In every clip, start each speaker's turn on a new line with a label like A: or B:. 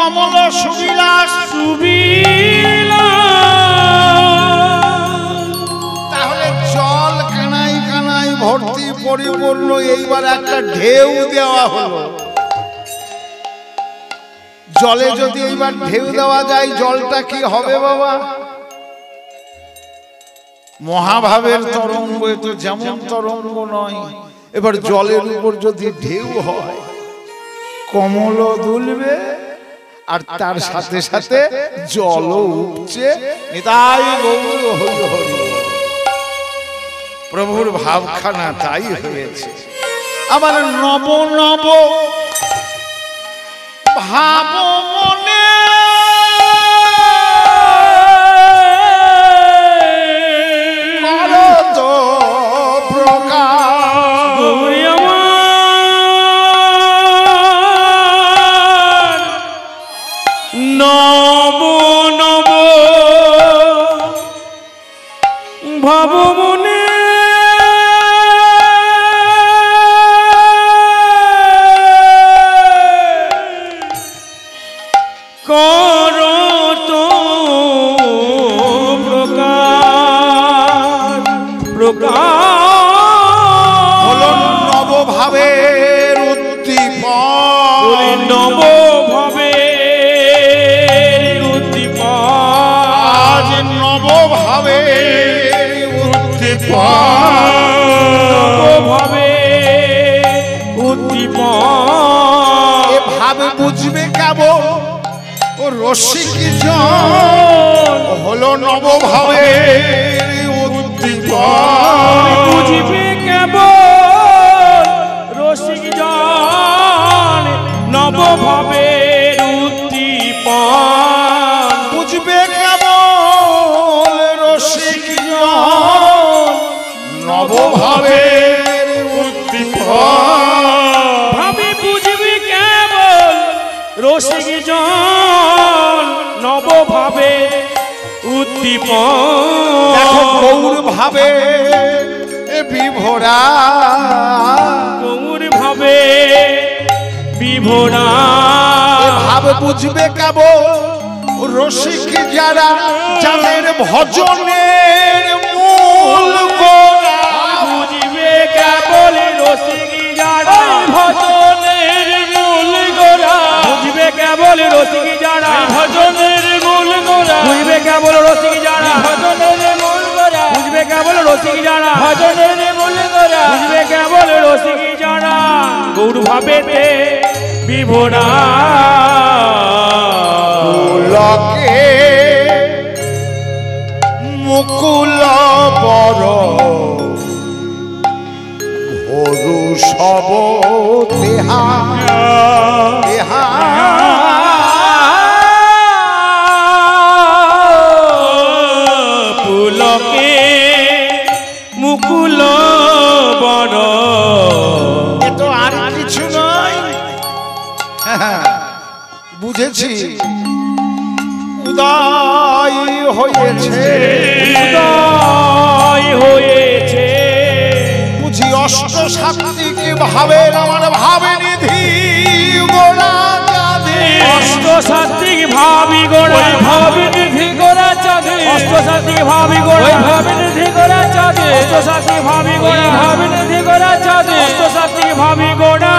A: কমল সুবিলাস তাহলে জল কানাই কানাই ভর্তি পরিপূর্ণ, এইবার একটা ঢেউ দেওয়া হলো। জলে যদি এইবার ঢেউ দেওয়া যায় জলটা কি হবে বাবা? মহাভাবের তরঙ্গ, এ তো যেমন তরঙ্গ নয়। এবার জলের উপর যদি ঢেউ হয় কমল দুলবে আর তার সাথে সাথে জলও উঠছে। নিতাই গৌর হরি হরি। প্রভুর ভাবখানা তাই হয়েছে। আবার নব নব ভাব মনে করত প্রকাশ,
B: নব নব ভাব মনে করত প্রকাশ প্রকাশ
A: হলো নবভাবের উদ্দীপন,
B: নবভাবের উদ্দীপন,
A: আজ নবভাবের উদ্দীপন,
B: নবভাবের উদ্দীপন।
A: এ ভাব বুঝবে কেবল ও রসিক জন, হলো নবভাবের উদ্দীপন।
B: বুঝবে কেবল রসিক জন, নবভাবের উদ্দীপন।
A: বুঝবে কেবল রসিক জন, নবভাবের উদ্দীপন।
B: ভাবে বুঝবে কেবল রসিক জন, নবভাবের উদ্দীপন।
A: দেখো গৌর ভাবে বিভোরা,
B: গৌর ভাবে বিভোরা।
A: ভাব বুঝবে কেবল রসিক যারা, যাদের ভজনের মূল গোড়া।
B: বুঝবে কেবল রসিক যারা, ভজনের মূল গোড়া। বুঝবে কেবল রসিক যারা, ভজনের মূল গোড়া। বুঝবে কেবল রসিক যারা, ভজনের মূল গোড়া। বুঝবে কেবল রসিক যারা, ভজনের মূল গোড়া। বুঝবে কেবল রসিক যারা গৌর ভাবেতে বিভোরা।
A: পুলকে মুকুল বর ভরু সব দেহা দেহা।
B: পুলকে মুকুল বর,
A: এ তো আর কিছু নয়। বুঝেছি, উদয় হয়েছে,
B: উদয় হয়েছে।
A: বুঝি অষ্ট সাত্বিক ভাবের আমার ভাবে নিধি গোড়া চাঁদে।
B: অষ্ট সাত্বিক ভাবি গোড়া, ভাবি নিধি গোড়া চাঁদে। অষ্ট সাত্বিক ভাবি গোড়া, ভাবি নিধি গোড়া চাঁদে। অষ্ট সাত্বিক ভাবি গোড়া, ভাবি নিধি গোড়া চাঁদে। অষ্ট সাত্বিক ভাবি গোড়া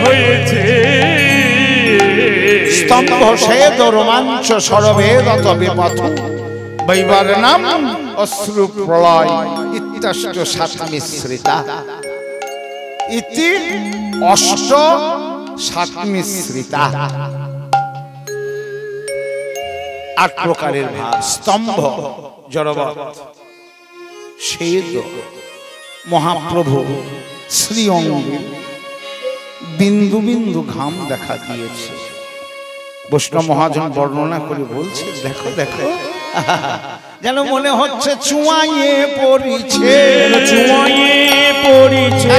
B: হয়েছে।
A: স্তম্ভ সেদ রোমাঞ্চ সরবেদত বিপথ বৈবার নাম অশ্রু প্রলয় ইত্যষ্ট সাত মিশ্রিতা। ইতি অষ্ট সাত মিশ্রিতা। আট প্রকারের ভাব। স্তম্ভ জড়বৎ, সেদ মহাপ্রভু শ্রী অঙ্গে বিন্দু বিন্দু ঘাম দেখা দিয়েছে। বৈষ্ণব মহাজন বর্ণনা করে বলছে, দেখো দেখো যেন মনে হচ্ছে চুয়াইয়ে পড়িছে,
B: চুয়াইয়ে পড়িছে।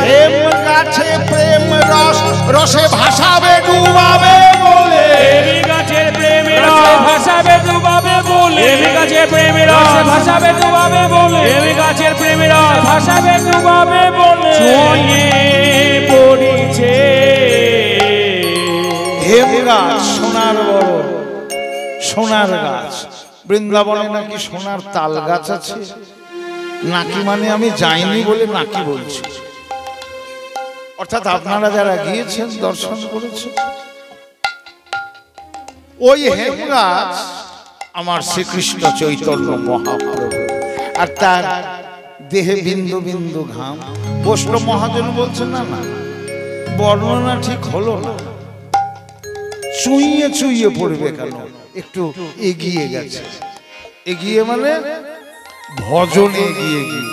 A: হেম গাছে প্রেম রস রসে ভাসাবে ডুবাবে বলে।
B: হেম গাছের প্রেম রস ভাসাবে ডুবাবে বলে। হেম গাছের প্রেম রস ভাসাবে ডুবাবে বলে। হেম গাছের প্রেম রস ভাসাবে ডুবাবে বলে। চুয়াইয়ে পড়িছে।
A: গাছ সোনার বড়, সোনার গাছ। বৃন্দাবনে নাকি সোনার তাল গাছ আছে। নাকি মানে আমি যাইনি বলে নাকি বলছি, অর্থাৎ আপনারা যারা গিয়েছেন দর্শন করেছেন, ওই হেম গাছ আমার শ্রীকৃষ্ণ চৈতন্য মহাপ্রভু, আর তার দেহে বিন্দু বিন্দু ঘাম। বৈষ্ণব মহাজন বলছেন না না, বর্ণনা ঠিক হলো না, চুইয়ে চুইয়ে পড়বে কেন, একটু এগিয়ে গেছে। এগিয়ে মানে ভজনে এগিয়ে গিয়ে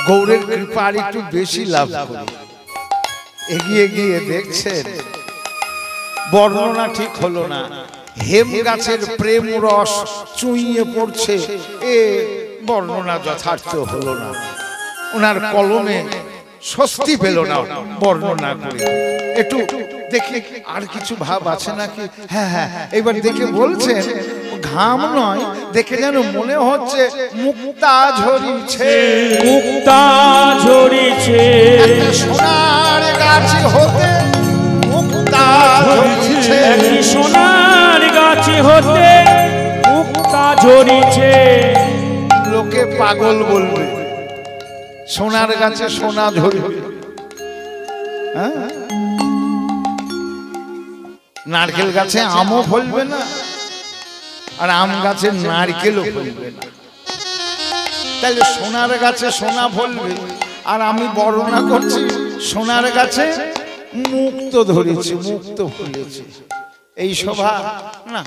A: গৌরের কৃপা আর একটু বেশি লাভ করে এগিয়ে গিয়ে দেখছেন বর্ণনা ঠিক হলো না। হেম গাছের প্রেম রস চুইয়ে পড়ছে, এ বর্ণনা যথার্থ হলো না। ওনার কলমে স্বস্তি পেল না বর্ণনা করে। একটু দেখি আর কিছু ভাব আছে নাকি। হ্যাঁ হ্যাঁ, এবার দেখে বলছেন ঘাম নয়, দেখে যেন মনে হচ্ছে মুক্তা ঝরিছে,
B: মুক্তা ঝরিছে,
A: সোনার গাছ হতে মুক্তা ঝরিছে,
B: সোনার গাছ হতে মুক্তা ঝরিছে।
A: লোকে পাগল বলবে, সোনার গাছে সোনা ঝরবে। নারকেল গাছে আমও ফলবে না, আর আম গাছে নারকেলও ফলবে না। তাহলে সোনার গাছে সোনা ফলবে, আর আমি বর্ণনা করছি সোনার গাছে মুক্ত ধরেছে, মুক্ত ফুলেছে। এই শোভা না,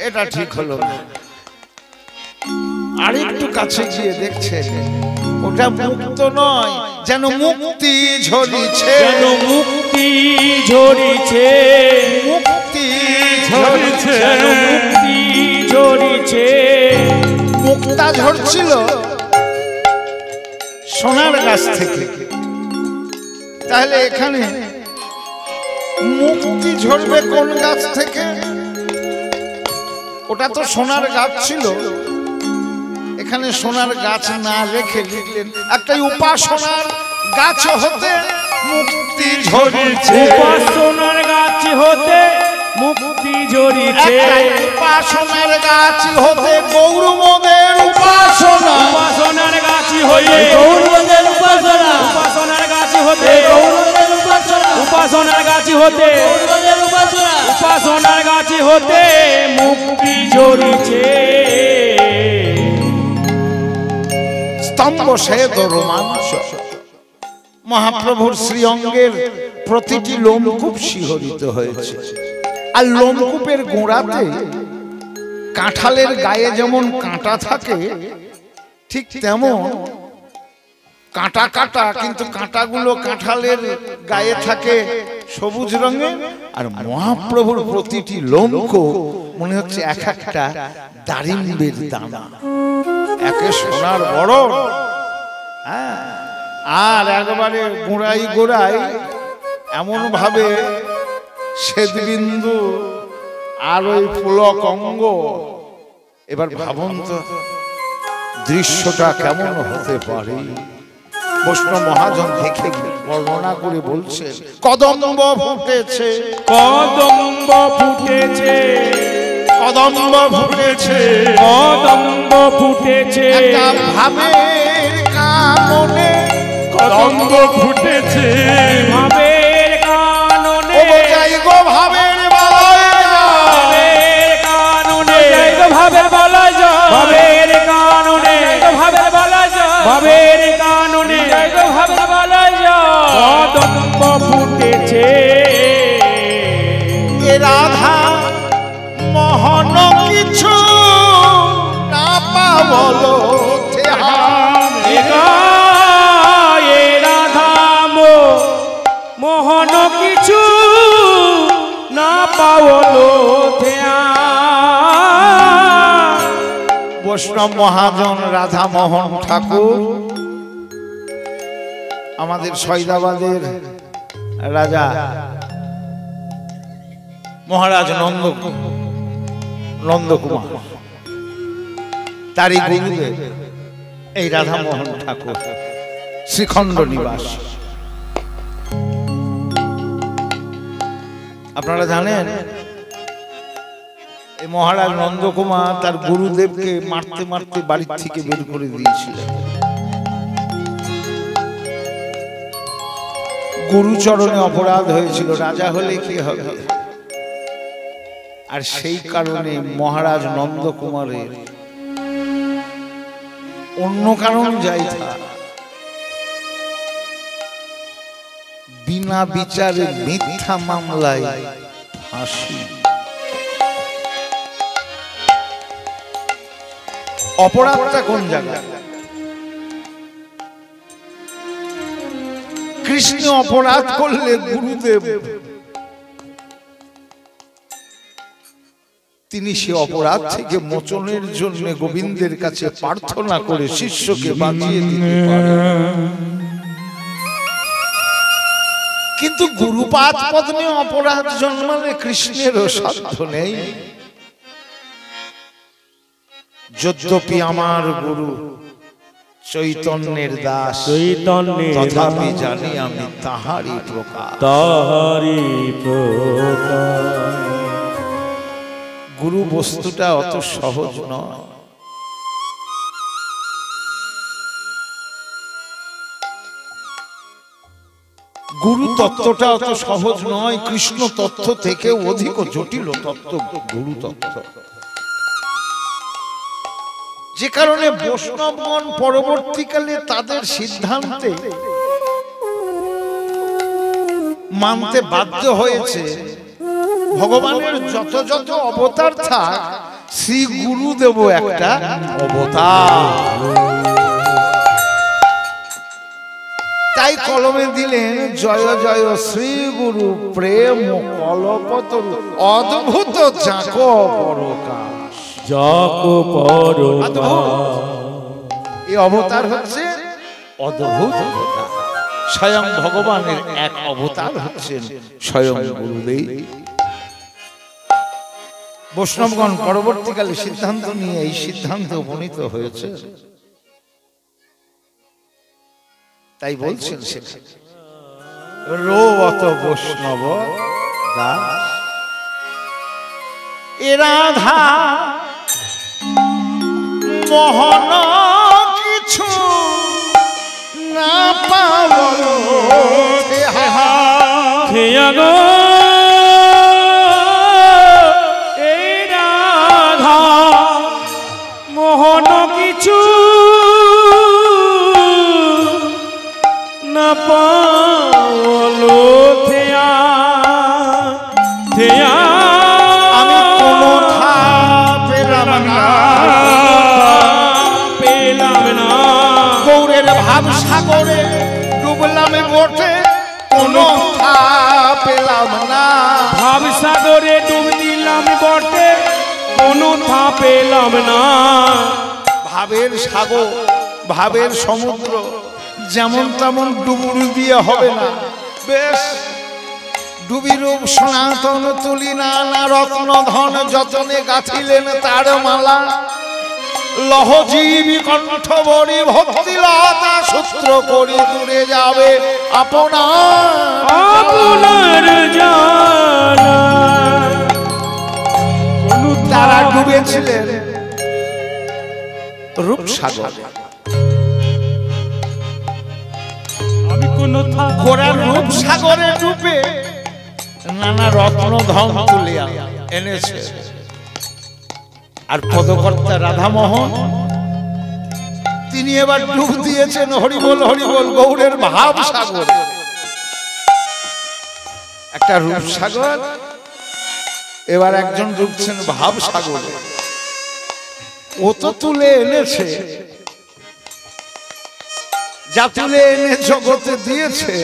A: এটা ঠিক হলো না। আরেকটু কাছে গিয়ে দেখছে ওটা মুক্ত নয়, যেন মুক্তি ঝরিছে,
B: যেন মুক্তি ঝরিছে,
A: মুক্তি
B: ঝরিছে, যেন মুক্তি ঝরিছে।
A: মুক্তা ঝরছিল সোনার গাছ থেকে, তাহলে এখানে মুক্তি ঝরবে কোন গাছ থেকে? ওটা তো সোনার গাছ ছিল, এখানে সোনার গাছ না রেখে লিখলেন একটা উপাসনার গাছ হতে মুক্তি ঝরিছে,
B: উপাসনার গাছ হতে মুক্তি ঝরিছে,
A: উপাসনার গাছ হতে গৌরমদের উপাসনা,
B: উপাসনার গাছ হতে গৌরমদের উপাসনা, উপাসনার গাছ হতে গৌরমদের উপাসনা, উপাসনার গাছ হতে গৌরমদের উপাসনা, উপাসনার গাছ হতে মুক্তি ঝরিছে।
A: স্তম্ভ সেদ রোমাঞ্চ, মহাপ্রভুর শ্রীঅঙ্গের প্রতিটি লোমকূপ শিহরিত হয়েছে। আর লোমকূপের গোড়াতে কাঁঠালের গায়ে যেমন কাঁটা থাকে, ঠিক তেমন কাঁটা কাঁটা, কিন্তু কাঁটাগুলো কাঁঠালের গায়ে থাকে সবুজ রঙে। আর মহাপ্রভুর প্রতিটি লোমকূপ মনে হচ্ছে এক একটা দারিম্বের দানা, একে সোনার বড়। হ্যাঁ, আর একবারে গোড়াই গোড়াই এমন ভাবে শ্বেতবিন্দু আর ওই পুলক অঙ্গ। এবার ভাবুন তো দৃশ্যটা কেমন হতে পারে। বৈষ্ণব মহাজন দেখে বর্ণনা করে বলছে কদম্ব ফুটেছে,
B: কদম্ব ফুটেছে,
A: কদম্ব ফুটেছে,
B: কদম্ব ফুটেছে,
A: একটা ভাবের কাননে
B: কদম্ব ফুটেছে, ভাবের কাননে,
A: ও যাই গো ভাবের বালায়,
B: ভাবের কাননে, যাই গো ভাবের বালায়, ভাবের কাননে, ভাবের বালায়, ভাবের কাননে, যাই গো ভাবের বালায়, কদম্ব ফুটেছে।
A: এ রাধা মোহন কিছু না পাবলো
B: মোহন কিছু না পাওলো।
A: বৈষ্ণব মহাজন রাধা মোহন ঠাকুর আমাদের সৈদাবাদের রাজা মহারাজ নন্দকুমার, তারই গুরুদেব এই রাধা মোহন ঠাকুর শ্রীখণ্ড নিবাস। আপনারা জানেন এই মহারাজ নন্দকুমার তার গুরুদেবকে মারতে মারতে বাড়ি থেকে বের করে দিয়েছিলেন। গুরুচরণে অপরাধ হয়েছিল, রাজা হলে কি হবে? আর সেই কারণে মহারাজ নন্দকুমারের অন্য কারণ যাই থাক, বিনা বিচারে মিথ্যা মামলায় ফাঁসি। অপরাধটা কোন জায়গায়? কৃষ্ণ অপরাধ করলে গুরুদেব তিনি সে অপরাধ থেকে মোচনের জন্য গোবিন্দের কাছে প্রার্থনা করে শিষ্যকে বাঁচিয়ে দিতে পারেন। কিন্তু গুরুপাদ পদ্মে অপরাধ জন্মালে কৃষ্ণেরও সাধ্য নেই। যদ্যপি আমার গুরু চৈতন্যের দাস, তথাপি জানি আমি তাহারই প্রকাশ। গুরু বস্তুটা অত সহজ নয়। গুরু তত্ত্বটা অত সহজ নয়। কৃষ্ণ তত্ত্ব থেকে অধিক জটিল তত্ত্ব গুরু তত্ত্ব। যে কারণে বৈষ্ণবগণ পরবর্তীকালে তাদের সিদ্ধান্তে মানতে বাধ্য হয়েছে ভগবানের যত যত অবতার থাক শ্রী গুরুদেব একটা অবতার। তাই কলমে দিলেন জয় জয় শ্রী গুরু প্রেম কলপতরু অদ্ভুত চাক পরকাশ। এই অবতার হচ্ছে অদ্ভুত অবতার। স্বয়ং ভগবানের এক অবতার হচ্ছেন স্বয়ং গুরুদেব। বৈষ্ণবগণ পরবর্তীকালে সিদ্ধান্ত নিয়ে এই সিদ্ধান্তে উপনীত হয়েছে। তাই বলছেন সেখানে রোবত বৈষ্ণব দাস এ রাধা মোহন কিছু না পাবল
B: এই রাধা মোহন কিছু না পাবল থেয়া থেয়া
A: আমি কোনো থা পেলাম না,
B: পেলাম না।
A: গৌরের ভাব সাগরে ডুবলাম বটে, কোনো থা পেলাম না।
B: ভাব সাগরে ডুব দিলাম বটে, কোনো থা পেলাম না।
A: ভাবের সাগর, ভাবের সমুদ্র যেমন তেমন ডুবুরি দিয়ে হবে না। বেশ ডুবিরূপ সনাতন তুলি নানা রত্ন ধন যতনে গাঁথিলেন তার মালা। লহজীবী কণ্ঠ বড়ি ভক্তি লতা সূত্র করি দূরে যাবে আপনার
B: জানা।
A: তারা ডুবেছিলেন রূপসাগর।
B: আমি কোন
A: ঘোড়ার রূপসাগরে ডুবে নানা রত্ন ধন তুলে এনেছে। আর পদকর্তা রাধামোহন তিনি এবার ডুব দিয়েছেন হরিবোল হরিবোল গৌরের ভাব সাগর। একটা রূপসাগর, এবার একজন ডুবছেন ভাব সাগরে। ও তো তুলে এনেছে, যা তুলে এনে জগতে দিয়েছে।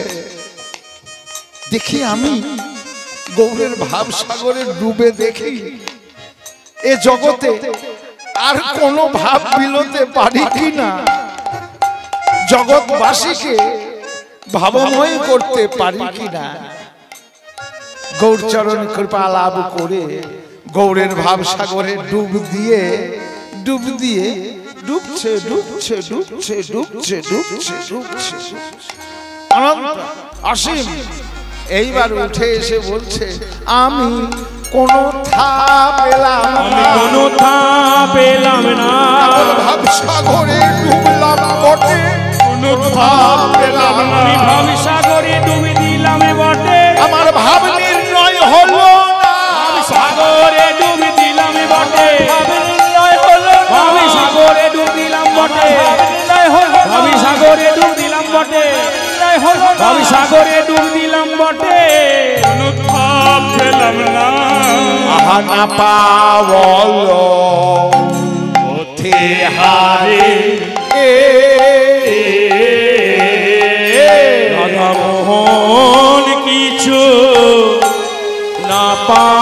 A: দেখি আমি গৌরের ভাব সাগরে ডুবে দেখি এ জগতে আর কোনো ভাব বিলোতে পারি কিনা, জগৎবাসীকে ভাবময় করতে পারি কিনা। গৌরচরণ কৃপা লাভ করে গৌরের ভাব সাগরে ডুব দিয়ে ডুবছে ডুবছে ডুবছে ডুবছে ডুবছে ডুবছে অনন্ত অসীম এইবার উঠে এসে বলছে আমি কোনো থা পেলাম
B: আমি
A: না,
B: কোনো থা পেলাম না,
A: ভাবসাগরে ডুবলাম বটে,
B: কোনো থা পেলাম না, আমি ভাবসাগরে ডুবে দিলাম বটে,
A: আমার ভাব নির্ণয় হলো না,
B: সাগরে ডুবে দিলাম বটে, ভাবি সাগরে ডুব দিলাম বটে, ভাবি সাগরে ডুব দিলাম বটে, ভাবি সাগরে ডুব দিলাম বটে, কোনো থা পেলাম না,
A: আহা না পাওয়াল পথে হারে
B: রাধা মোহন কিছু না পা